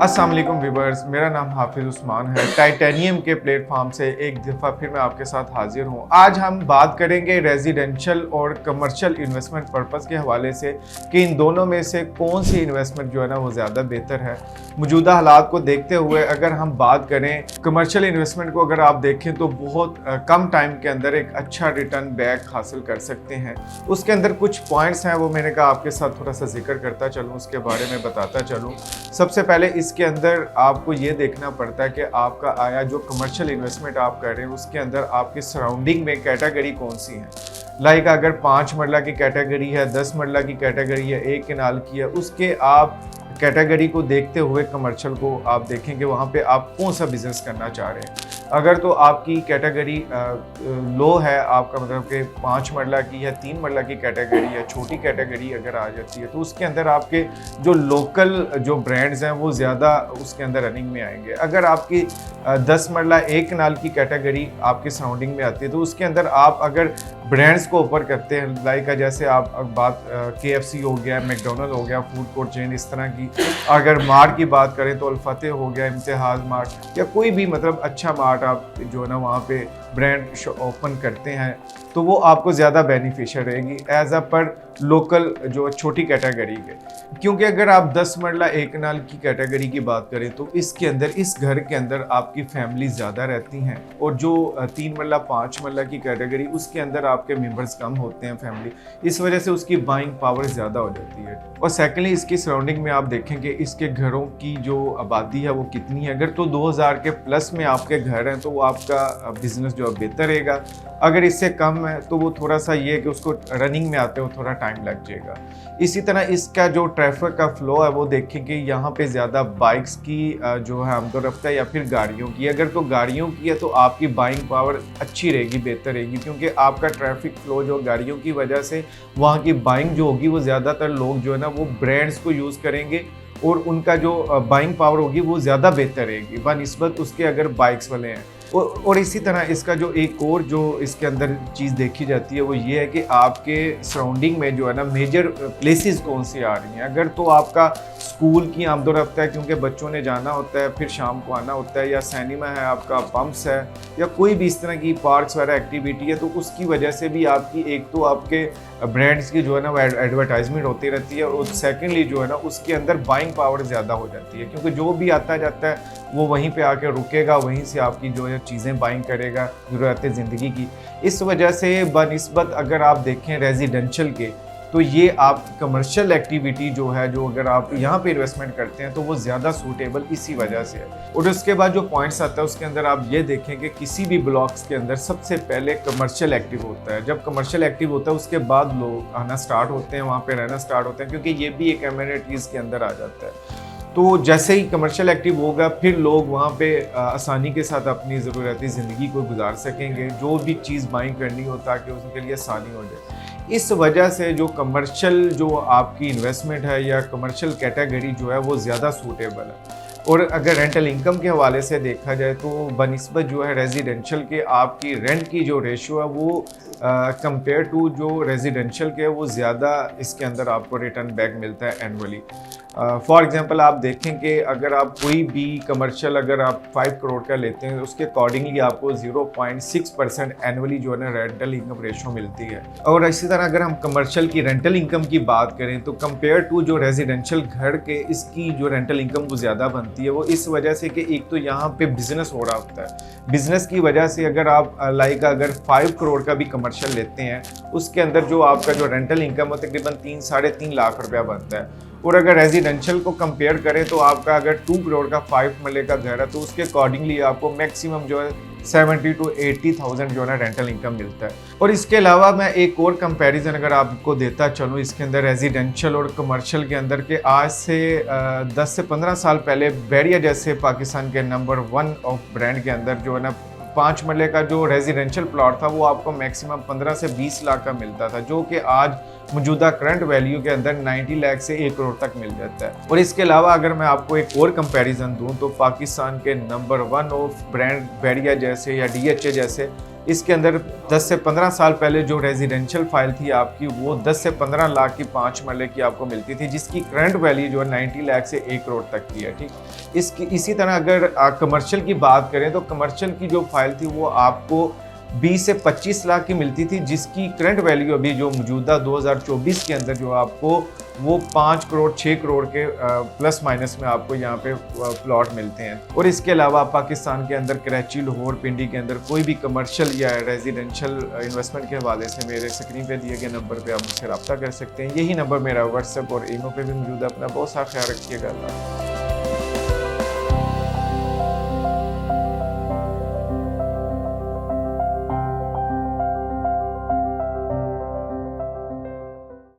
अस्सलाम वालेकुम व्यूअर्स, मेरा नाम हाफिज़ उस्मान है। टाइटेनियम के प्लेटफॉर्म से एक दफ़ा फिर मैं आपके साथ हाजिर हूँ। आज हम बात करेंगे रेजिडेंशियल और कमर्शियल इन्वेस्टमेंट पर्पज़ के हवाले से कि इन दोनों में से कौन सी इन्वेस्टमेंट जो है ना वो ज़्यादा बेहतर है। मौजूदा हालात को देखते हुए अगर हम बात करें कमर्शियल इन्वेस्टमेंट को, अगर आप देखें तो बहुत कम टाइम के अंदर एक अच्छा रिटर्न बैक हासिल कर सकते हैं। उसके अंदर कुछ पॉइंट्स हैं, वो मैंने कहा आपके साथ थोड़ा सा जिक्र करता चलूँ, उसके बारे में बताता चलूँ। सबसे पहले इसके अंदर आपको ये देखना पड़ता है कि आपका आया जो कमर्शियल इन्वेस्टमेंट आप कर रहे हैं उसके अंदर आपकी सराउंडिंग में कैटेगरी कौन सी है। लाइक अगर 5 मरला की कैटेगरी है, 10 मरला की कैटेगरी है, 1 कनाल की है, उसके आप कैटेगरी को देखते हुए कमर्शियल को आप देखेंगे वहाँ पे आप कौन सा बिजनेस करना चाह रहे हैं। अगर तो आपकी कैटेगरी लो है, आपका मतलब कि 5 मरला की या 3 मरला की कैटेगरी या छोटी कैटेगरी अगर आ जाती है तो उसके अंदर आपके जो लोकल जो ब्रांड्स हैं वो ज़्यादा उसके अंदर रनिंग में आएंगे। अगर आपकी 10 मरला 1 कनाल की कैटेगरी आपके सराउंडिंग में आती है तो उसके अंदर आप अगर ब्रांड्स को ऊपर करते हैं, लाइक जैसे आप बात KFC हो गया, मैकडोनल्ड हो गया, फूड कोर्ट चेन इस तरह की, अगर मार्ट की बात करें तो अल-फतेह हो गया, इम्तिहाज मार्ट या कोई भी मतलब अच्छा मार्ट आप जो है ना वहाँ पे ब्रांड ओपन करते हैं तो वो आपको ज़्यादा बेनिफिशियल रहेगी एज अ पर लोकल जो छोटी कैटेगरी के। क्योंकि अगर आप 10 मरला 1 कनाल की कैटेगरी की बात करें तो इसके अंदर इस घर के अंदर आपकी फैमिली ज़्यादा रहती हैं, और जो 3 मरला 5 मरला की कैटेगरी उसके अंदर आपके मेंबर्स कम होते हैं फैमिली, इस वजह से उसकी बाइंग पावर ज़्यादा हो जाती है। और सेकेंडली इसकी सराउंडिंग में आप देखेंगे इसके घरों की जो आबादी है वो कितनी है। अगर तो 2000 के प्लस में आपके घर हैं तो वो आपका बिजनेस जो बेहतर रहेगा। अगर इससे कम है तो वो थोड़ा सा ये है कि उसको रनिंग में आते हुए थोड़ा टाइम लग जाएगा। इसी तरह इसका जो ट्रैफिक का फ्लो है वो देखेंगे यहाँ पे ज़्यादा बाइक्स की जो है आमदोरफ्त है या फिर गाड़ियों की। अगर तो गाड़ियों की है तो आपकी बाइंग पावर अच्छी रहेगी, बेहतर रहेगी, क्योंकि आपका ट्रैफिक फ्लो जो गाड़ियों की वजह से वहाँ की बाइंग जो होगी वो ज़्यादातर लोग जो है ना वो ब्रांड्स को यूज़ करेंगे और उनका जो बाइंग पावर होगी वो ज़्यादा बेहतर रहेगी बनिस्बत उसके अगर बाइक्स वाले हैं। और इसी तरह इसका जो एक और जो इसके अंदर चीज़ देखी जाती है वो ये है कि आपके सराउंडिंग में जो है ना मेजर प्लेसेस कौन सी आ रही हैं। अगर तो आपका स्कूल की आमदोरफ्त है क्योंकि बच्चों ने जाना होता है फिर शाम को आना होता है, या सिनेमा है आपका, पंप्स है, या कोई भी इस तरह की पार्क्स वगैरह एक्टिविटी है, तो उसकी वजह से भी आपकी एक तो आपके ब्रांड्स की जो है ना वो एडवर्टाइजमेंट होती रहती है, और सेकेंडली जो है ना उसके अंदर बाइंग पावर ज़्यादा हो जाती है, क्योंकि जो भी आता जाता है वो वहीं पे आके रुकेगा, वहीं से आपकी जो है चीज़ें बाइंग करेगा ज़रूरत ज़िंदगी की। इस वजह से बनिस्बत अगर आप देखें रेजिडेंशियल के तो ये आप कमर्शियल एक्टिविटी जो है, जो अगर आप यहाँ पे इन्वेस्टमेंट करते हैं तो वो ज़्यादा सूटेबल इसी वजह से है। और उसके बाद जो पॉइंट्स आता है उसके अंदर आप ये देखें कि किसी भी ब्लॉक्स के अंदर सबसे पहले कमर्शियल एक्टिव होता है। जब कमर्शियल एक्टिव होता है उसके बाद लोग आना स्टार्ट होते हैं, वहाँ पे रहना स्टार्ट होते हैं, क्योंकि ये भी एक एमिनिटीज़ के अंदर आ जाता है। तो जैसे ही कमर्शियल एक्टिव होगा फिर लोग वहाँ पे आसानी के साथ अपनी ज़रूरती ज़िंदगी को गुजार सकेंगे, जो भी चीज़ बाइंग करनी हो ताकि उनके लिए आसानी हो जाए। इस वजह से जो कमर्शियल जो आपकी इन्वेस्टमेंट है या कमर्शियल कैटेगरी जो है वो ज़्यादा सूटेबल है। और अगर रेंटल इनकम के हवाले से देखा जाए तो बनिस्बत जो है रेजिडेंशियल के आपकी रेंट की जो रेशियो है वो कंपेयर टू जो रेजिडेंशियल के वो ज़्यादा इसके अंदर आपको रिटर्न बैक मिलता है एनुअली। फॉर एग्जांपल आप देखें कि अगर आप कोई भी कमर्शियल अगर आप 5 करोड़ का लेते हैं उसके अकॉर्डिंगली आपको 0.6% एनुअली जो है ना रेंटल इनकम रेशियो मिलती है। और इसी तरह अगर हम कमर्शियल की रेंटल इनकम की बात करें तो कंपेयर टू जो रेजिडेंशियल घर के इसकी जो रेंटल इनकम वो ज़्यादा बनती है। वो इस वजह से कि एक तो यहाँ पे बिजनेस हो रहा होता है, बिजनेस की वजह से अगर आप लाइक अगर 5 करोड़ का भी कमर्शियल लेते हैं उसके अंदर जो आपका जो रेंटल इनकम है तकरीबन 3-3.5 लाख रुपया बनता है। और अगर रेजिडेंशियल को कंपेयर करें तो आपका अगर 2 करोड़ का 5 मरले का घर है तो उसके अकॉर्डिंगली आपको मैक्सिमम जो है 70 to 80,000 जो है ना रेंटल इनकम मिलता है। और इसके अलावा मैं एक और कंपैरिजन अगर आपको देता चलूँ इसके अंदर रेजिडेंशियल और कमर्शियल के अंदर के आज से 10 से 15 साल पहले बैरिया जैसे पाकिस्तान के नंबर 1 ऑफ ब्रांड के अंदर जो है ना 5 मरले का जो रेजिडेंशियल प्लॉट था वो आपको मैक्सिमम 15 से 20 लाख का मिलता था, जो कि आज मौजूदा करंट वैल्यू के अंदर 90 लाख से 1 करोड़ तक मिल जाता है। और इसके अलावा अगर मैं आपको एक और कंपैरिजन दूं तो पाकिस्तान के नंबर 1 ऑफ ब्रांड बैरिया जैसे या DHA जैसे इसके अंदर 10 से 15 साल पहले जो रेजिडेंशियल फाइल थी आपकी, वो 10 से 15 लाख की 5 मरले की आपको मिलती थी, जिसकी करंट वैल्यू जो है 90 लाख से 1 करोड़ तक की है। ठीक, इसी तरह अगर कमर्शियल की बात करें तो कमर्शियल की जो फाइल थी वो आपको 20 से 25 लाख की मिलती थी, जिसकी करंट वैल्यू अभी जो मौजूदा 2024 के अंदर जो आपको वो 5 करोड़ 6 करोड़ के प्लस माइनस में आपको यहाँ पे प्लॉट मिलते हैं। और इसके अलावा पाकिस्तान के अंदर कराची, लाहौर, पिंडी के अंदर कोई भी कमर्शियल या रेजिडेंशियल इन्वेस्टमेंट के हवाले से मेरे स्क्रीन पे दिए गए नंबर पे आप मुझसे रब्ता कर सकते हैं। यही नंबर मेरा व्हाट्सएप और ईमेल पे भी मौजूद है। अपना बहुत सारा ख्याल रखिएगा। अल्लाह।